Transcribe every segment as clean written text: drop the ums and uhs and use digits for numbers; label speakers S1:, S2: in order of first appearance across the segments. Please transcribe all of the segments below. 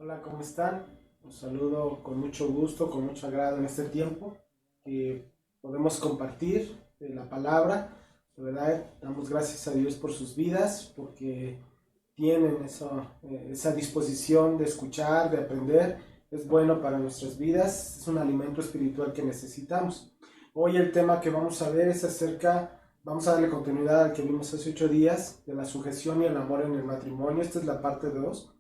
S1: Hola, ¿cómo están? Los saludo con mucho gusto, con mucho agrado en este tiempo que podemos compartir la palabra. De verdad, damos gracias a Dios por sus vidas, porque tienen esa disposición de escuchar, de aprender. Es bueno para nuestras vidas, es un alimento espiritual que necesitamos. Hoy el tema que vamos a ver es vamos a darle continuidad al que vimos hace 8 días, de la sujeción y el amor en el matrimonio. Esta es la parte 2.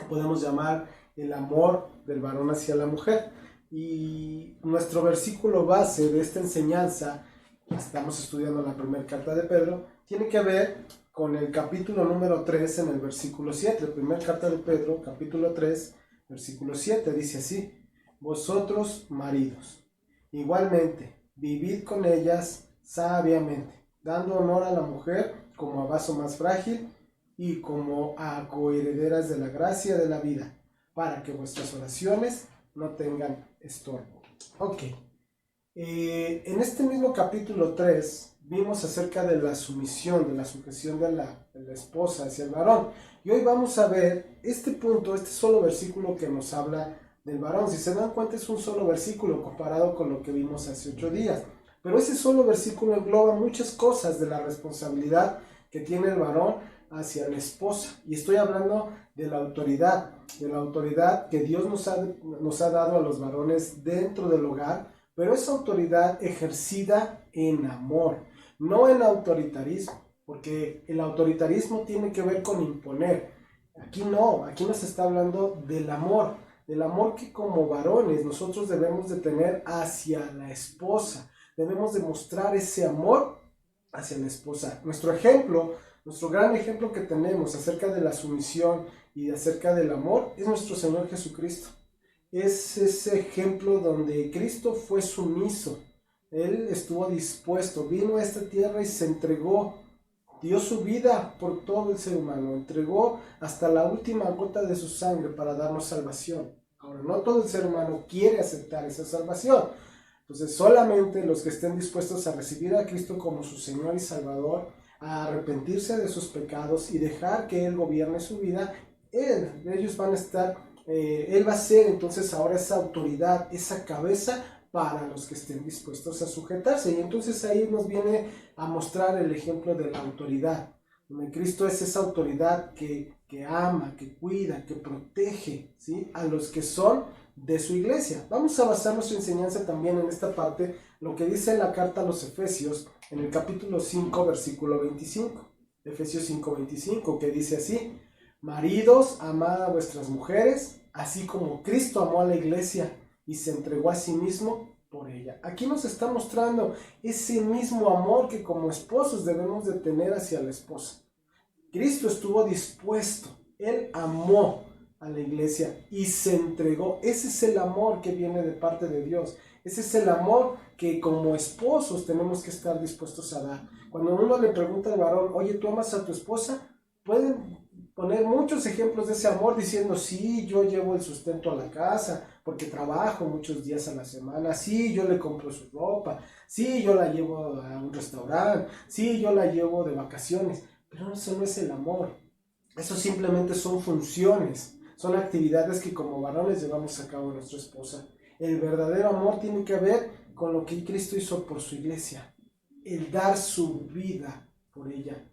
S1: Podemos llamar el amor del varón hacia la mujer. Y nuestro versículo base de esta enseñanza, estamos estudiando la primera carta de Pedro, tiene que ver con el capítulo número 3 en el versículo 7. La primera carta de Pedro, capítulo 3, versículo 7, dice así: vosotros maridos, igualmente, vivid con ellas sabiamente, dando honor a la mujer como a vaso más frágil y como a coherederas de la gracia de la vida, para que vuestras oraciones no tengan estorbo. Ok, en este mismo capítulo 3 vimos acerca de la sumisión, de la sujeción de la esposa hacia el varón. Y hoy vamos a ver este punto, este solo versículo que nos habla del varón. Si se dan cuenta, es un solo versículo comparado con lo que vimos hace 8 días. Pero ese solo versículo engloba muchas cosas de la responsabilidad que tiene el varón hacia la esposa. Y estoy hablando de la autoridad que Dios nos ha dado a los varones dentro del hogar, pero es autoridad ejercida en amor, no en autoritarismo, porque el autoritarismo tiene que ver con imponer. Aquí no, aquí nos está hablando del amor que como varones nosotros debemos de tener hacia la esposa. Debemos demostrar ese amor hacia la esposa. Nuestro gran ejemplo que tenemos acerca de la sumisión y acerca del amor es nuestro Señor Jesucristo. Es ese ejemplo donde Cristo fue sumiso. Él estuvo dispuesto, vino a esta tierra y se entregó, dio su vida por todo el ser humano, entregó hasta la última gota de su sangre para darnos salvación. Ahora, no todo el ser humano quiere aceptar esa salvación. Entonces, solamente los que estén dispuestos a recibir a Cristo como su Señor y Salvador, a arrepentirse de sus pecados y dejar que Él gobierne su vida, ellos van a estar, Él va a ser entonces ahora esa autoridad, esa cabeza para los que estén dispuestos a sujetarse. Y entonces ahí nos viene a mostrar el ejemplo de la autoridad. Cristo es esa autoridad que ama, que cuida, que protege, ¿sí?, a los que son de su iglesia. Vamos a basar nuestra enseñanza también en esta parte, lo que dice la carta a los Efesios, en el capítulo 5, versículo 25. Efesios 5, 25, que dice así: maridos, amad a vuestras mujeres, así como Cristo amó a la iglesia y se entregó a sí mismo por ella. Aquí nos está mostrando ese mismo amor que como esposos debemos de tener hacia la esposa. Cristo estuvo dispuesto, Él amó a la iglesia y se entregó. Ese es el amor que viene de parte de Dios. Ese es el amor que como esposos tenemos que estar dispuestos a dar. Cuando uno le pregunta al varón: oye, ¿tú amas a tu esposa?, pueden poner muchos ejemplos de ese amor diciendo: sí, yo llevo el sustento a la casa porque trabajo muchos días a la semana, sí, yo le compro su ropa, sí, yo la llevo a un restaurante, sí, yo la llevo de vacaciones. Pero eso no es el amor. Eso simplemente son funciones, son actividades que como varones llevamos a cabo a nuestra esposa. El verdadero amor tiene que ver con lo que Cristo hizo por su iglesia, el dar su vida por ella.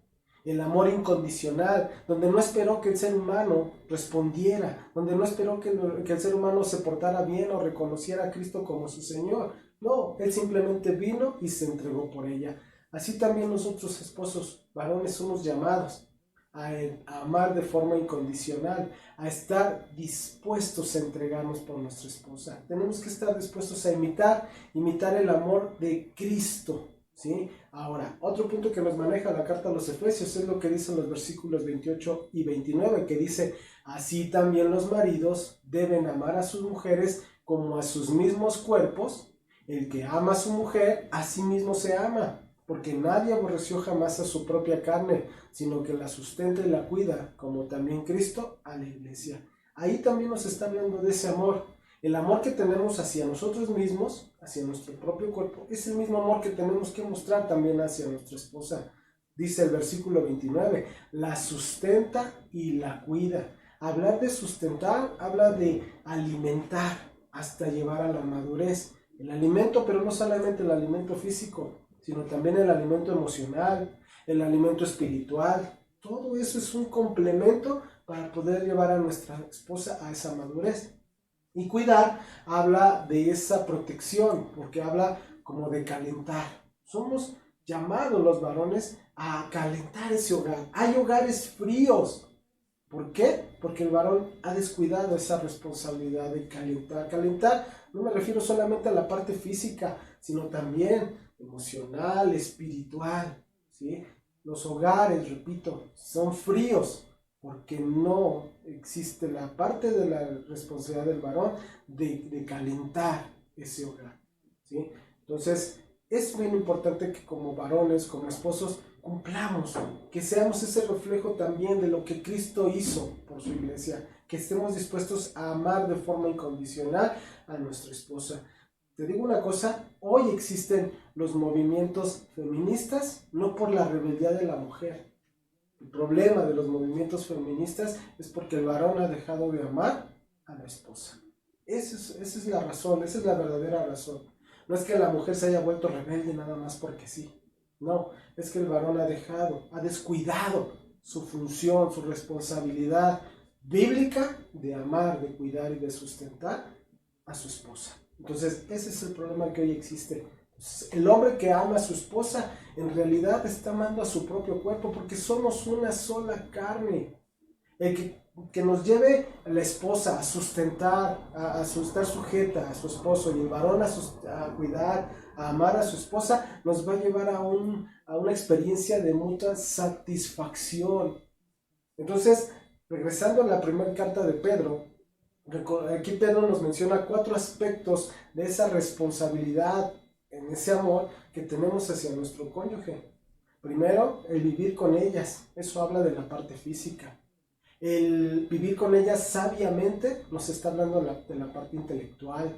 S1: El amor incondicional, donde no esperó que el ser humano respondiera, donde no esperó que el ser humano se portara bien o reconociera a Cristo como su Señor. No, Él simplemente vino y se entregó por ella. Así también nosotros, esposos, varones, somos llamados a amar de forma incondicional, a estar dispuestos a entregarnos por nuestra esposa. Tenemos que estar dispuestos a imitar el amor de Cristo, ¿sí? Ahora, otro punto que nos maneja la carta a los Efesios es lo que dicen los versículos 28 y 29, que dice: así también los maridos deben amar a sus mujeres como a sus mismos cuerpos. El que ama a su mujer, a sí mismo se ama, porque nadie aborreció jamás a su propia carne, sino que la sustenta y la cuida, como también Cristo a la iglesia. Ahí también nos está hablando de ese amor. El amor que tenemos hacia nosotros mismos, hacia nuestro propio cuerpo, es el mismo amor que tenemos que mostrar también hacia nuestra esposa. Dice el versículo 29, la sustenta y la cuida. Hablar de sustentar habla de alimentar hasta llevar a la madurez. El alimento, pero no solamente el alimento físico, sino también el alimento emocional, el alimento espiritual. Todo eso es un complemento para poder llevar a nuestra esposa a esa madurez. Y cuidar habla de esa protección, porque habla como de calentar. Somos llamados los varones a calentar ese hogar. Hay hogares fríos. ¿Por qué? Porque el varón ha descuidado esa responsabilidad de calentar. Calentar no me refiero solamente a la parte física, sino también emocional, espiritual, ¿sí? Los hogares, repito, son fríos porque no existe la parte de la responsabilidad del varón de calentar ese hogar, ¿sí? Entonces, es bien importante que como varones, como esposos, cumplamos, que seamos ese reflejo también de lo que Cristo hizo por su iglesia, que estemos dispuestos a amar de forma incondicional a nuestra esposa. Te digo una cosa, hoy existen los movimientos feministas no por la rebeldía de la mujer. El problema de los movimientos feministas es porque el varón ha dejado de amar a la esposa. Esa es la razón, esa es la verdadera razón. No es que la mujer se haya vuelto rebelde nada más porque sí. No, es que el varón ha descuidado su función, su responsabilidad bíblica de amar, de cuidar y de sustentar a su esposa. Entonces, ese es el problema que hoy existe. El hombre que ama a su esposa en realidad está amando a su propio cuerpo porque somos una sola carne. El que nos lleve a la esposa a sustentar, a estar sujeta a su esposo y el varón a cuidar, a amar a su esposa, nos va a llevar a una experiencia de mucha satisfacción. Entonces, regresando a la primera carta de Pedro, aquí Pedro nos menciona 4 aspectos de esa responsabilidad en ese amor que tenemos hacia nuestro cónyuge. Primero, el vivir con ellas. Eso habla de la parte física. El vivir con ellas sabiamente nos está hablando de la parte intelectual.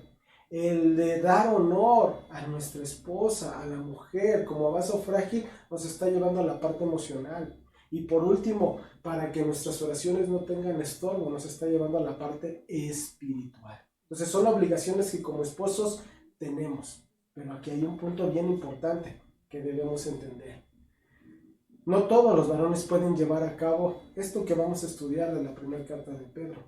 S1: El de dar honor a nuestra esposa, a la mujer, como vaso frágil, nos está llevando a la parte emocional. Y por último, para que nuestras oraciones no tengan estorbo, nos está llevando a la parte espiritual. Entonces son obligaciones que como esposos tenemos. Pero aquí hay un punto bien importante que debemos entender. No todos los varones pueden llevar a cabo esto que vamos a estudiar de la primera carta de Pedro.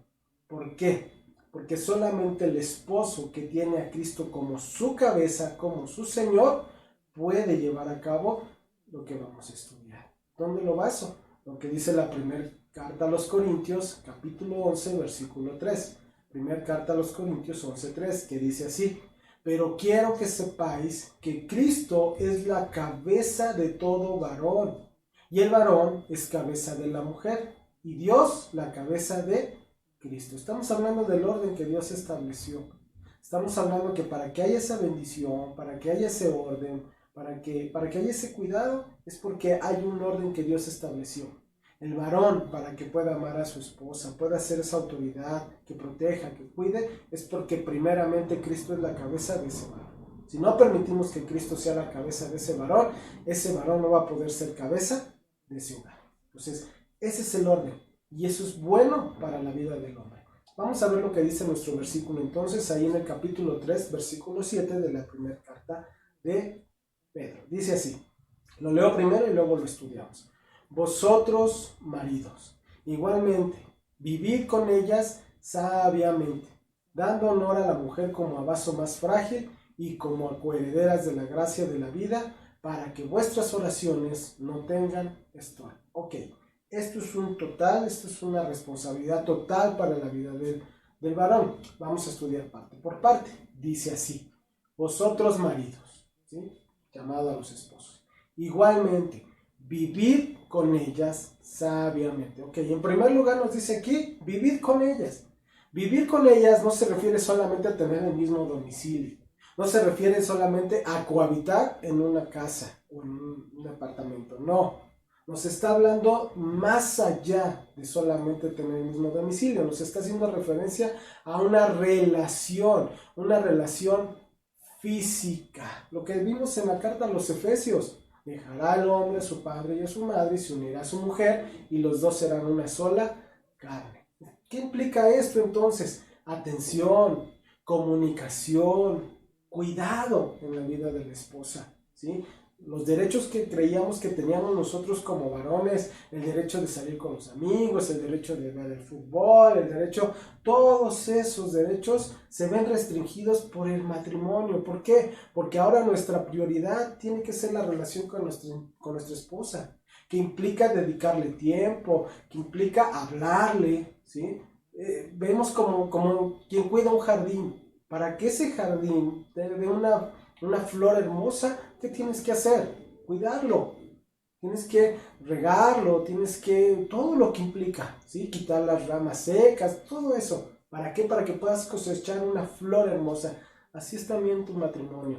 S1: ¿Por qué? Porque solamente el esposo que tiene a Cristo como su cabeza, como su Señor, puede llevar a cabo lo que vamos a estudiar. ¿Dónde lo baso? Lo que dice la primera carta a los Corintios, capítulo 11, versículo 3. Primera carta a los Corintios 11:3, que dice así: pero quiero que sepáis que Cristo es la cabeza de todo varón, y el varón es cabeza de la mujer, y Dios la cabeza de Cristo. Estamos hablando del orden que Dios estableció. Estamos hablando que para que haya esa bendición, para que haya ese orden, para que haya ese cuidado, es porque hay un orden que Dios estableció. El varón, para que pueda amar a su esposa, pueda ser esa autoridad que proteja, que cuide, es porque primeramente Cristo es la cabeza de ese varón. Si no permitimos que Cristo sea la cabeza de ese varón no va a poder ser cabeza de ese hogar. Entonces, ese es el orden y eso es bueno para la vida del hombre. Vamos a ver lo que dice nuestro versículo entonces, ahí en el capítulo 3, versículo 7 de la primera carta de Pedro. Dice así, lo leo primero y luego lo estudiamos. Vosotros, maridos, igualmente, vivid con ellas sabiamente, dando honor a la mujer como a vaso más frágil y como a coherederas de la gracia de la vida, para que vuestras oraciones no tengan estorbo. Ok, esto es una responsabilidad total para la vida del varón. Vamos a estudiar parte por parte. Dice así, vosotros maridos, ¿sí? Llamado a los esposos, igualmente, vivid con ellas sabiamente. Ok, en primer lugar nos dice aquí, vivid con ellas. Vivir con ellas no se refiere solamente a tener el mismo domicilio. No se refiere solamente a cohabitar en una casa o en un apartamento. No, nos está hablando más allá de solamente tener el mismo domicilio. Nos está haciendo referencia a una relación física. Lo que vimos en la carta a los Efesios. Dejará el hombre a su padre y a su madre y se unirá a su mujer y los dos serán una sola carne. ¿Qué implica esto entonces? Atención, comunicación, cuidado en la vida de la esposa, ¿sí? Los derechos que creíamos que teníamos nosotros como varones, el derecho de salir con los amigos, el derecho de ver el fútbol, el derecho, todos esos derechos se ven restringidos por el matrimonio. ¿Por qué? Porque ahora nuestra prioridad tiene que ser la relación con nuestra esposa, que implica dedicarle tiempo, que implica hablarle, ¿sí? Vemos como quien cuida un jardín. Para que ese jardín te dé una flor hermosa, ¿qué tienes que hacer? Cuidarlo. Tienes que regarlo, tienes que, todo lo que implica, ¿sí? Quitar las ramas secas, todo eso. ¿Para qué? Para que puedas cosechar una flor hermosa. Así es también tu matrimonio.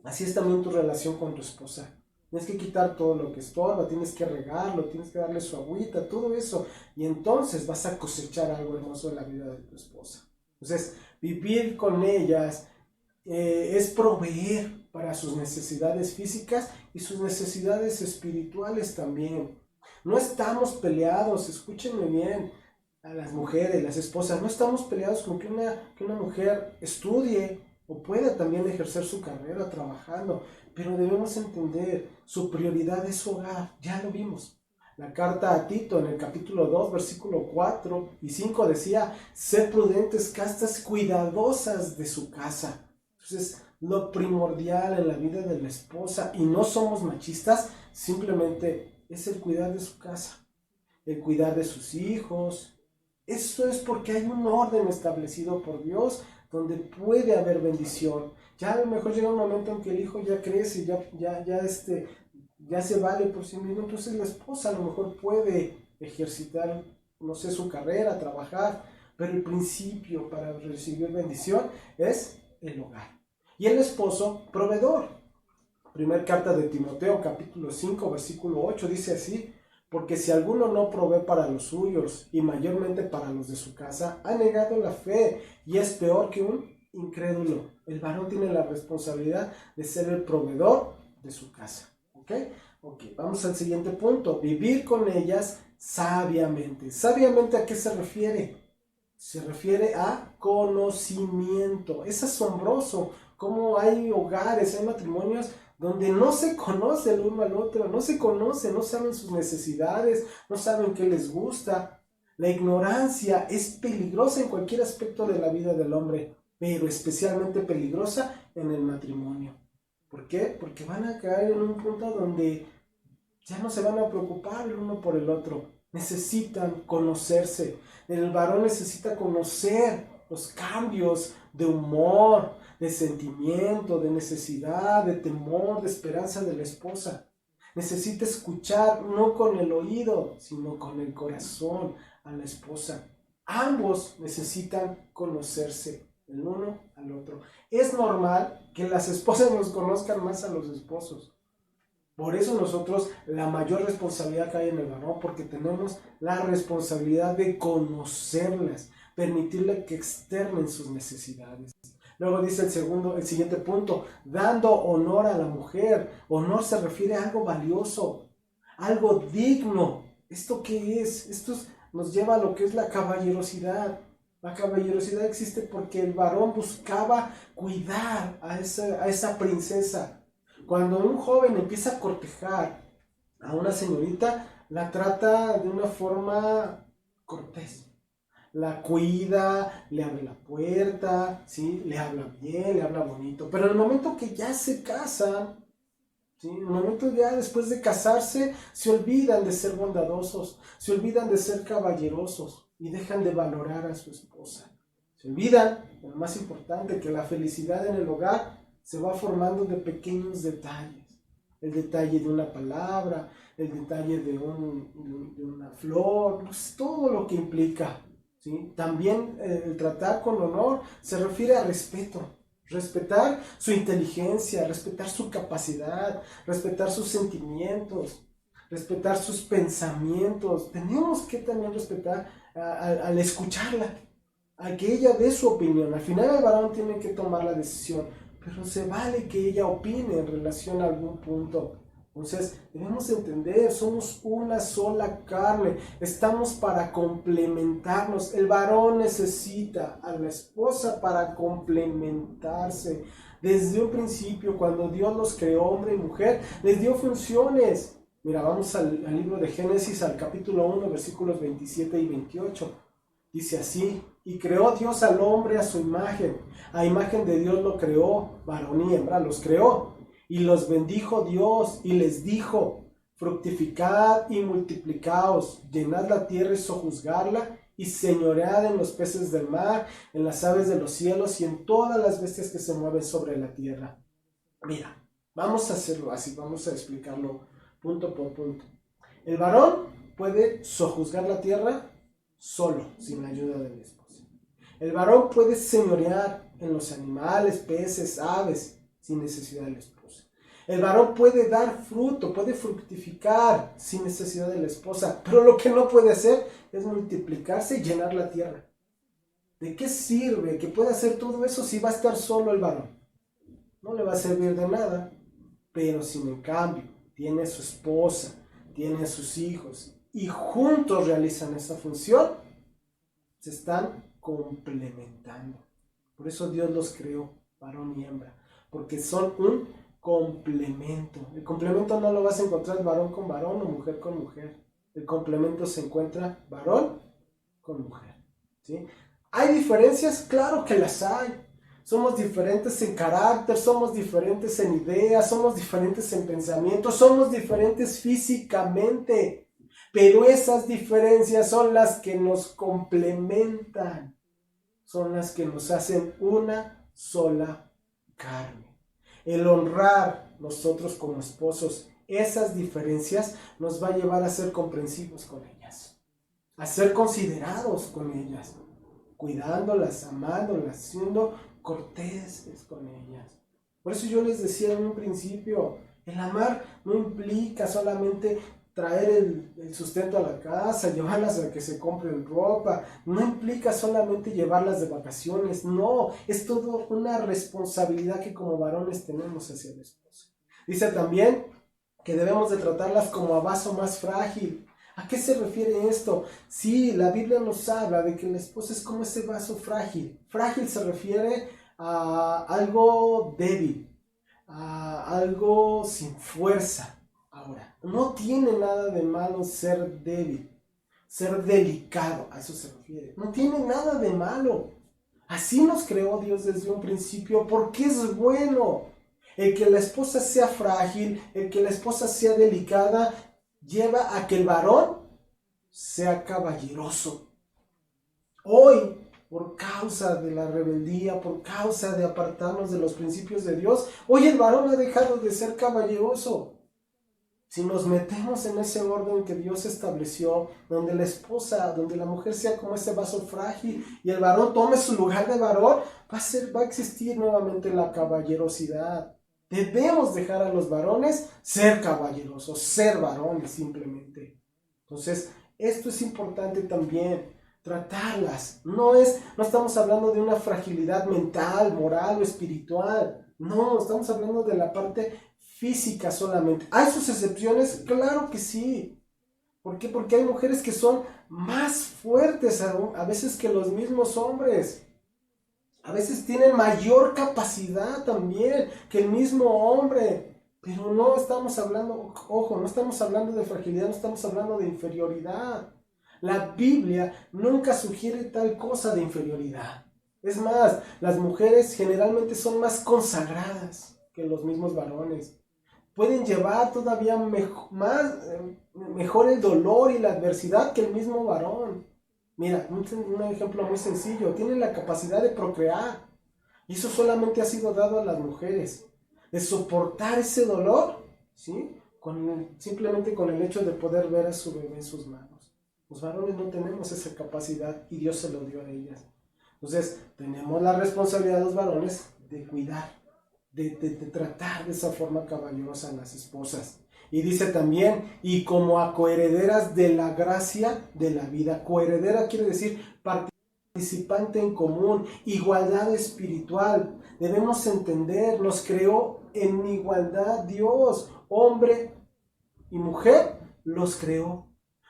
S1: Así es también tu relación con tu esposa. Tienes que quitar todo lo que estorba, tienes que regarlo, tienes que darle su agüita, todo eso. Y entonces vas a cosechar algo hermoso en la vida de tu esposa. Entonces, vivir con ellas es proveer para sus necesidades físicas y sus necesidades espirituales también. No estamos peleados, escúchenme bien, a las mujeres, las esposas, no estamos peleados con que una mujer estudie o pueda también ejercer su carrera trabajando, pero debemos entender, su prioridad es su hogar, ya lo vimos. La carta a Tito en el capítulo 2, versículo 4 y 5 decía, sed prudentes, castas, cuidadosas de su casa. Entonces, lo primordial en la vida de la esposa, y no somos machistas, simplemente es el cuidar de su casa, el cuidar de sus hijos. Eso es porque hay un orden establecido por Dios donde puede haber bendición. Ya a lo mejor llega un momento en que el hijo ya crece, ya se vale por sí mismo, entonces la esposa a lo mejor puede ejercitar, no sé, su carrera, trabajar, pero el principio para recibir bendición es el hogar. Y el esposo, proveedor. Primer carta de Timoteo, capítulo 5, versículo 8, dice así, porque si alguno no provee para los suyos y mayormente para los de su casa, ha negado la fe y es peor que un incrédulo. El varón tiene la responsabilidad de ser el proveedor de su casa. ¿Ok? Ok, vamos al siguiente punto. Vivir con ellas sabiamente. ¿Sabiamente a qué se refiere? Se refiere a conocimiento. Es asombroso cómo hay hogares, hay matrimonios donde no se conoce el uno al otro, no se conocen, no saben sus necesidades, no saben qué les gusta. La ignorancia es peligrosa en cualquier aspecto de la vida del hombre, pero especialmente peligrosa en el matrimonio. ¿Por qué? Porque van a caer en un punto donde ya no se van a preocupar el uno por el otro. Necesitan conocerse. El varón necesita conocer los cambios de humor, de sentimiento, de necesidad, de temor, de esperanza de la esposa. Necesita escuchar no con el oído, sino con el corazón a la esposa. Ambos necesitan conocerse el uno al otro. Es normal que las esposas nos conozcan más a los esposos. Por eso nosotros la mayor responsabilidad que hay en el varón, porque tenemos la responsabilidad de conocerlas, permitirle que externen sus necesidades. Luego dice el siguiente punto, dando honor a la mujer. Honor se refiere a algo valioso, algo digno. ¿Esto qué es? Nos lleva a lo que es la caballerosidad. La caballerosidad existe porque el varón buscaba cuidar a esa princesa. Cuando un joven empieza a cortejar a una señorita, la trata de una forma cortés. La cuida, le abre la puerta, ¿sí? Le habla bien, le habla bonito. Pero en el momento que ya se casan, ¿sí? En el momento ya después de casarse, se olvidan de ser bondadosos, se olvidan de ser caballerosos y dejan de valorar a su esposa. Se olvidan, lo más importante, que la felicidad en el hogar se va formando de pequeños detalles. El detalle de una palabra, el detalle de una flor, pues, todo lo que implica. ¿Sí? También el tratar con honor se refiere a respeto. Respetar su inteligencia, respetar su capacidad, respetar sus sentimientos, respetar sus pensamientos. Tenemos que también respetar al escucharla, a que ella dé su opinión. Al final el varón tiene que tomar la decisión, pero se vale que ella opine en relación a algún punto. Entonces debemos entender, somos una sola carne, estamos para complementarnos. El varón necesita a la esposa para complementarse. Desde un principio, cuando Dios los creó, hombre y mujer, les dio funciones. Mira, vamos al libro de Génesis, al capítulo 1, versículos 27 y 28. Dice así: y creó Dios al hombre a su imagen. A imagen de Dios lo creó, varón y hembra los creó. Y los bendijo Dios y les dijo: fructificad y multiplicaos, llenad la tierra y sojuzgarla, y señoread en los peces del mar, en las aves de los cielos y en todas las bestias que se mueven sobre la tierra. Mira, vamos a hacerlo así, vamos a explicarlo punto por punto. El varón puede sojuzgar la tierra solo, sin la ayuda de la esposa. El varón puede señorear en los animales, peces, aves, sin necesidad de la esposa. El varón puede dar fruto, puede fructificar sin necesidad de la esposa, pero lo que no puede hacer es multiplicarse y llenar la tierra. ¿De qué sirve que pueda hacer todo eso si va a estar solo el varón? No le va a servir de nada, pero si en cambio tiene a su esposa, tiene a sus hijos y juntos realizan esa función, se están complementando. Por eso Dios los creó, varón y hembra, porque son un complemento. El complemento no lo vas a encontrar varón con varón o mujer con mujer. El complemento se encuentra varón con mujer, ¿sí? ¿Hay diferencias? Claro que las hay. Somos diferentes en carácter, somos diferentes en ideas, somos diferentes en pensamientos, somos diferentes físicamente. Pero esas diferencias son las que nos complementan, son las que nos hacen una sola carne. El honrar nosotros como esposos esas diferencias nos va a llevar a ser comprensivos con ellas, a ser considerados con ellas, cuidándolas, amándolas, siendo corteses con ellas. Por eso yo les decía en un principio, el amar no implica solamente traer el sustento a la casa, llevarlas a que se compren ropa, no implica solamente llevarlas de vacaciones, no, es todo una responsabilidad que como varones tenemos hacia la esposa. Dice también que debemos de tratarlas como a vaso más frágil. ¿A qué se refiere esto? Sí, la Biblia nos habla de que la esposa es como ese vaso frágil. Frágil se refiere a algo débil, a algo sin fuerza. Ahora, no tiene nada de malo ser débil, ser delicado, a eso se refiere. No tiene nada de malo. Así nos creó Dios desde un principio, porque es bueno. El que la esposa sea frágil, el que la esposa sea delicada, lleva a que el varón sea caballeroso. Hoy, por causa de la rebeldía, por causa de apartarnos de los principios de Dios, hoy el varón ha dejado de ser caballeroso. Si nos metemos en ese orden que Dios estableció, donde la esposa, donde la mujer sea como ese vaso frágil y el varón tome su lugar de varón, va a existir nuevamente la caballerosidad. Debemos dejar a los varones ser caballerosos, ser varones simplemente. Entonces, esto es importante también, tratarlas. No estamos hablando de una fragilidad mental, moral o espiritual. No, estamos hablando de la parte física solamente. ¿Hay sus excepciones? Claro que sí. ¿Por qué? Porque hay mujeres que son más fuertes a veces que los mismos hombres. A veces tienen mayor capacidad también que el mismo hombre. Pero no estamos hablando, ojo, no estamos hablando de fragilidad, no estamos hablando de inferioridad. La Biblia nunca sugiere tal cosa de inferioridad. Es más, las mujeres generalmente son más consagradas que los mismos varones. Pueden llevar todavía mejor el dolor y la adversidad que el mismo varón. Mira, un ejemplo muy sencillo. Tienen la capacidad de procrear. Y eso solamente ha sido dado a las mujeres. De soportar ese dolor, ¿sí? Simplemente con el hecho de poder ver a su bebé en sus manos. Los varones no tenemos esa capacidad y Dios se lo dio a ellas. Entonces, tenemos la responsabilidad de los varones de cuidar, de tratar de esa forma caballerosa a las esposas. Y dice también, y como a coherederas de la gracia de la vida. Coheredera quiere decir participante en común, igualdad espiritual. Debemos entender, nos creó en igualdad Dios, hombre y mujer los creó.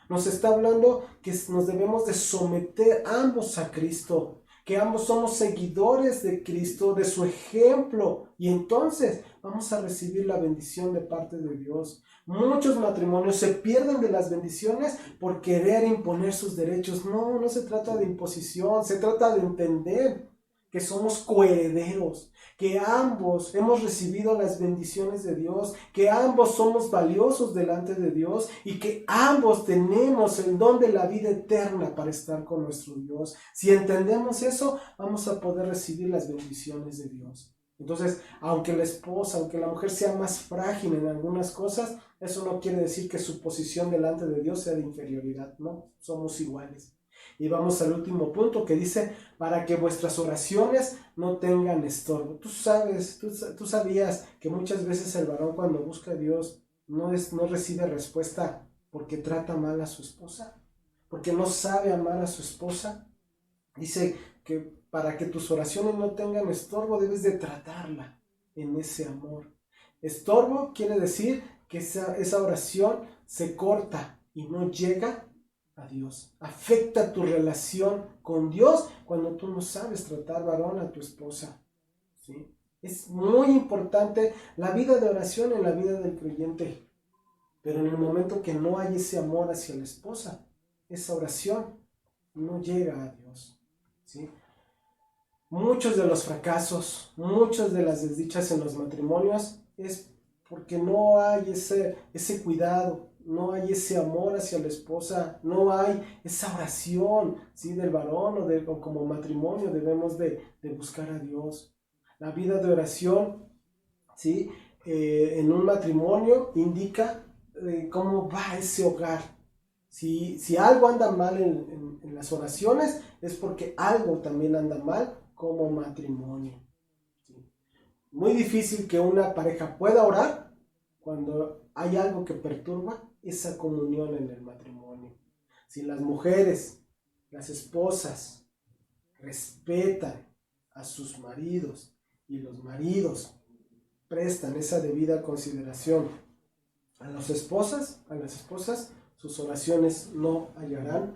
S1: Nos está hablando que nos debemos de someter ambos a Cristo, que ambos somos seguidores de Cristo, de su ejemplo, y entonces vamos a recibir la bendición de parte de Dios. Muchos matrimonios se pierden de las bendiciones por querer imponer sus derechos. No, no se trata de imposición, se trata de entender que somos coherederos, que ambos hemos recibido las bendiciones de Dios, que ambos somos valiosos delante de Dios y que ambos tenemos el don de la vida eterna para estar con nuestro Dios. Si entendemos eso, vamos a poder recibir las bendiciones de Dios. Entonces, aunque la esposa, aunque la mujer sea más frágil en algunas cosas, eso no quiere decir que su posición delante de Dios sea de inferioridad. No, somos iguales. Y vamos al último punto que dice, para que vuestras oraciones no tengan estorbo. Tú sabías que muchas veces el varón cuando busca a Dios no recibe respuesta porque trata mal a su esposa, porque no sabe amar a su esposa. Dice que para que tus oraciones no tengan estorbo debes de tratarla en ese amor. Estorbo quiere decir que esa oración se corta y no llega a Dios. Afecta tu relación con Dios cuando tú no sabes tratar, varón, a tu esposa. ¿Sí? Es muy importante la vida de oración en la vida del creyente. Pero en el momento que no hay ese amor hacia la esposa, esa oración no llega a Dios. ¿Sí? Muchos de los fracasos, muchas de las desdichas en los matrimonios es porque no hay ese cuidado, no hay ese amor hacia la esposa, no hay esa oración, ¿sí? Del varón o como matrimonio debemos de buscar a Dios. La vida de oración, ¿sí? En un matrimonio indica cómo va ese hogar. Si algo anda mal en las oraciones es porque algo también anda mal como matrimonio. ¿Sí? Muy difícil que una pareja pueda orar cuando hay algo que perturba esa comunión en el matrimonio. Si las mujeres, las esposas, respetan a sus maridos y los maridos prestan esa debida consideración a las esposas, sus oraciones no hallarán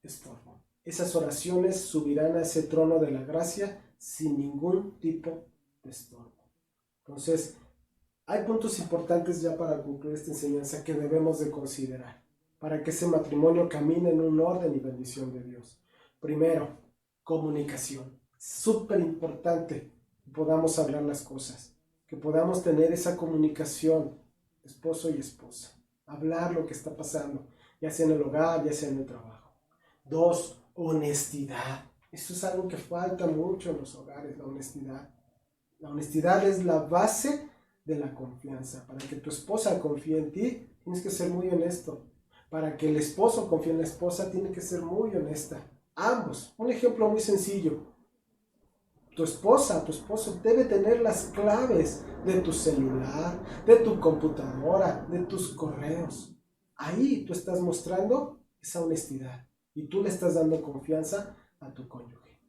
S1: estorbo. Esas oraciones subirán a ese trono de la gracia sin ningún tipo de estorbo. Entonces, hay puntos importantes ya para concluir esta enseñanza que debemos de considerar para que ese matrimonio camine en un orden y bendición de Dios. Primero, comunicación. Súper importante que podamos hablar las cosas, que podamos tener esa comunicación, esposo y esposa. Hablar lo que está pasando, ya sea en el hogar, ya sea en el trabajo. Dos, honestidad. Eso es algo que falta mucho en los hogares, la honestidad. La honestidad es la base de la confianza. Para que tu esposa confíe en ti, tienes que ser muy honesto. Para que el esposo confíe en la esposa, tiene que ser muy honesta. Ambos. Un ejemplo muy sencillo. Tu esposa, tu esposo debe tener las claves de tu celular, de tu computadora, de tus correos. Ahí tú estás mostrando esa honestidad y tú le estás dando confianza a tu cónyuge.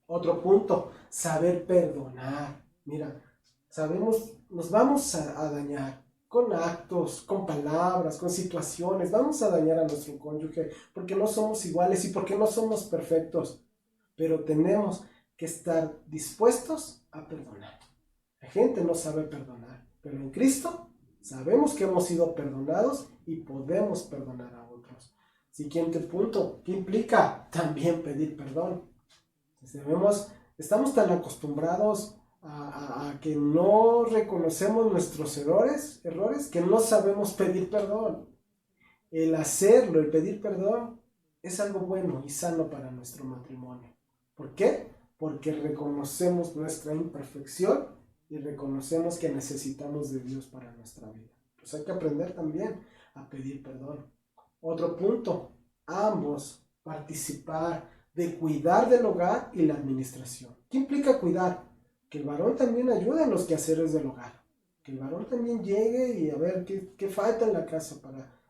S1: Otro punto, saber perdonar. Mira, sabemos, nos vamos a dañar con actos, con palabras, con situaciones. Vamos a dañar a nuestro cónyuge porque no somos iguales y porque no somos perfectos. Pero tenemos que estar dispuestos a perdonar. La gente no sabe perdonar, pero en Cristo sabemos que hemos sido perdonados y podemos perdonar a otros. Siguiente punto, ¿qué implica? También pedir perdón. Estamos tan acostumbrados a que no reconocemos nuestros errores que no sabemos pedir perdón. El hacerlo, el pedir perdón, es algo bueno y sano para nuestro matrimonio. ¿Por qué? Porque reconocemos nuestra imperfección y reconocemos que necesitamos de Dios para nuestra vida. Pues hay que aprender también a pedir perdón. Otro punto, ambos participar de cuidar del hogar y la administración. ¿Qué implica cuidar? Que el varón también ayude en los quehaceres del hogar. Que el varón también llegue y a ver qué falta en la casa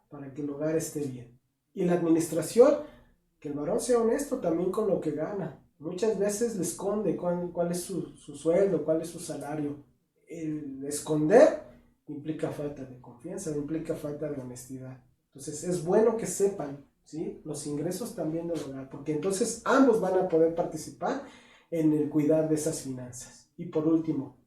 S1: para que el hogar esté bien. Y la administración, que el varón sea honesto también con lo que gana. Muchas veces le esconde cuál es su sueldo, cuál es su salario. El esconder implica falta de confianza, implica falta de honestidad. Entonces es bueno que sepan, ¿sí?, los ingresos también del hogar, porque entonces ambos van a poder participar en el cuidar de esas finanzas. Y por último,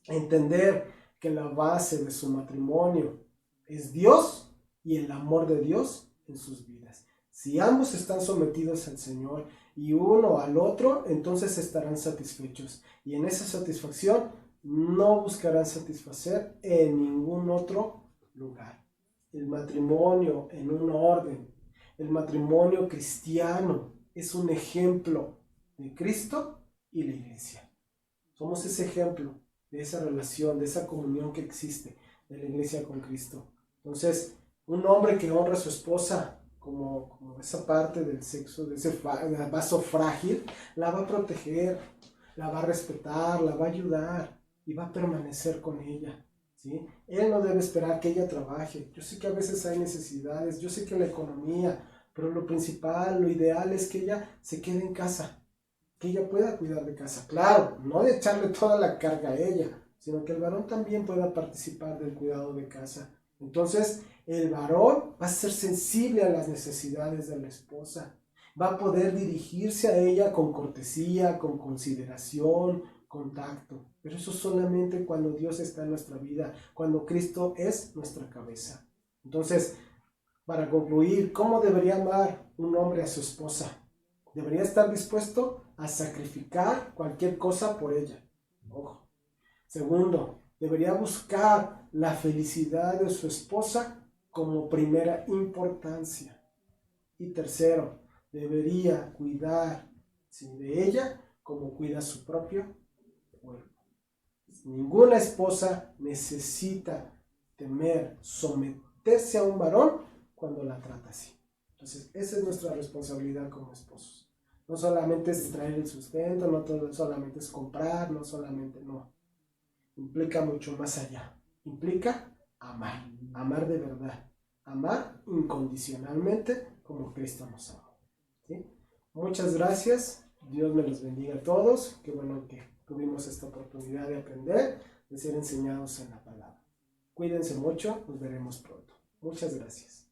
S1: entender que la base de su matrimonio es Dios y el amor de Dios en sus vidas. Si ambos están sometidos al Señor y uno al otro, entonces estarán satisfechos. Y en esa satisfacción no buscarán satisfacer en ningún otro lugar. El matrimonio en un orden, el matrimonio cristiano es un ejemplo de Cristo y la iglesia. Somos ese ejemplo de esa relación, de esa comunión que existe de la iglesia con Cristo. Entonces, un hombre que honra a su esposa como esa parte del sexo, de ese vaso frágil, la va a proteger, la va a respetar, la va a ayudar y va a permanecer con ella, ¿sí? Él no debe esperar que ella trabaje. Yo sé que a veces hay necesidades, yo sé que la economía, pero lo principal, lo ideal es que ella se quede en casa, que ella pueda cuidar de casa. Claro, no de echarle toda la carga a ella, sino que el varón también pueda participar del cuidado de casa. Entonces, el varón va a ser sensible a las necesidades de la esposa, va a poder dirigirse a ella con cortesía, con consideración, con tacto. Pero eso solamente cuando Dios está en nuestra vida, cuando Cristo es nuestra cabeza. Entonces, para concluir, ¿cómo debería amar un hombre a su esposa? Debería estar dispuesto a sacrificar cualquier cosa por ella. Ojo. Segundo, debería buscar la felicidad de su esposa como primera importancia. Y tercero, debería cuidar, ¿sí?, de ella como cuida su propio cuerpo. Ninguna esposa necesita temer someterse a un varón cuando la trata así. Entonces, esa es nuestra responsabilidad como esposos. No solamente es traer el sustento, no solamente es comprar, no solamente, no. Implica mucho más allá. Implica amar, amar de verdad, amar incondicionalmente como Cristo nos amó, ¿sí? Muchas gracias, Dios me los bendiga a todos. Qué bueno que tuvimos esta oportunidad de aprender, de ser enseñados en la palabra. Cuídense mucho, nos veremos pronto. Muchas gracias.